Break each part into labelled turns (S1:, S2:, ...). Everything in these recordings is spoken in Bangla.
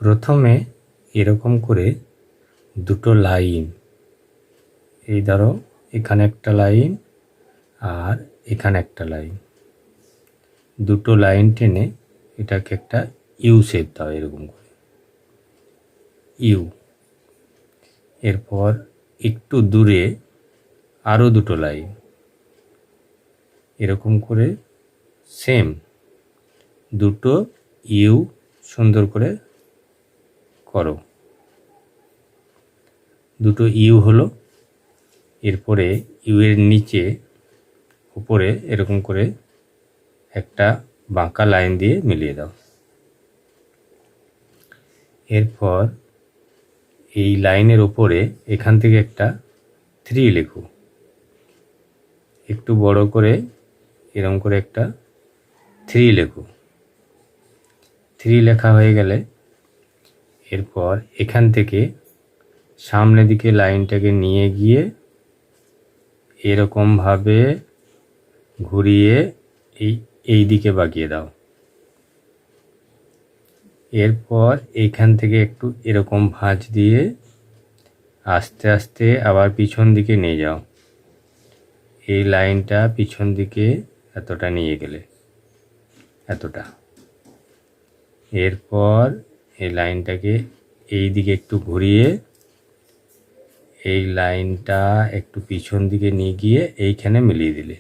S1: প্রথমে এরকম করে দুটো লাইন, এই ধরো এখানে একটা লাইন আর এখানে একটা লাইন, দুটো লাইন টেনে এটাকে একটা ইউ শেপ দাও, এরকম করে ইউ। এরপর একটু দূরে আরও দুটো লাইন, এরকম করে সেম দুটো ইউ সুন্দর করে করো। দুটো ইউ হলো। এরপরে ইউ এর নিচে উপরে এরকম করে একটা বাঁকা লাইন দিয়ে মিলিয়ে দাও। এরপর এই লাইনের ওপরে এখান থেকে একটা 3 লেখো, একটু বড় করে এরকম করে একটা 3 লেখো। 3 লেখা হয়ে গেলে এরপর এখান থেকে সামনের দিকে লাইনটাকে নিয়ে গিয়ে এরকমভাবে ঘুরিয়ে এই দিকে বাঁকিয়ে দাও। এরপর এইখান থেকে একটু এরকম ভাঁজ দিয়ে আস্তে আস্তে আবার পিছন দিকে নিয়ে যাও। এই লাইনটা পিছন দিকে এতটা নিয়ে গেলে, এতটা। এরপর এই লাইনটাকে এই দিকে একটু ঘুরিয়ে এই লাইনটা একটু পিছন দিকে নিয়ে গিয়ে এইখানে মিলিয়ে দিলে।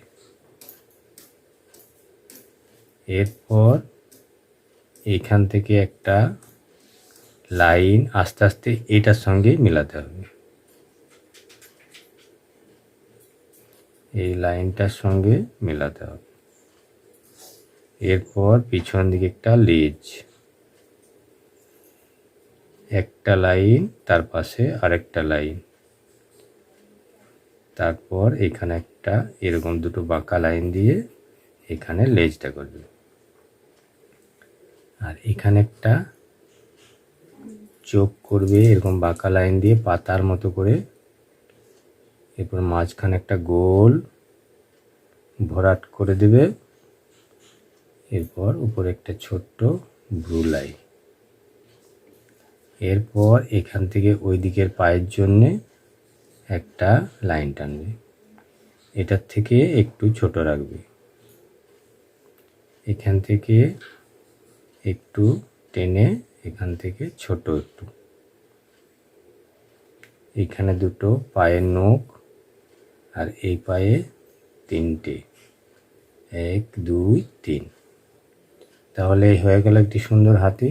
S1: এরপর এইখান থেকে একটা লাইন আস্তে আস্তে এটার সঙ্গে মেলাতে হবে, এই লাইনটার সঙ্গে মেলাতে হবে। এরপর পিছন দিকে একটা লেজ, একটা লাইন তার পাশে আরেকটা লাইন, তারপর এখানে একটা এরকম দুটো বাঁকা লাইন দিয়ে এখানে লেজটা করবে। আর এখানে একটা চোখ করবে এরকম বাঁকা লাইন দিয়ে পাতার মতো করে। এরপর মাঝখানে একটা গোল ভরাট করে দেবে। এরপর উপরে একটা ছোট্ট ব্লু লাইন। এরপর এখান থেকে ওই দিকের পায়ের জন্যে একটা লাইন টানবে, এটার থেকে একটু ছোট রাখবে। এখান থেকে একটু টেনে এখান থেকে ছোট একটু। এখানে দুটো পায়ের নখ আর এই পায়ে 3টে, 1 2 3। তাহলে হয়ে গেল একটি সুন্দর হাতি।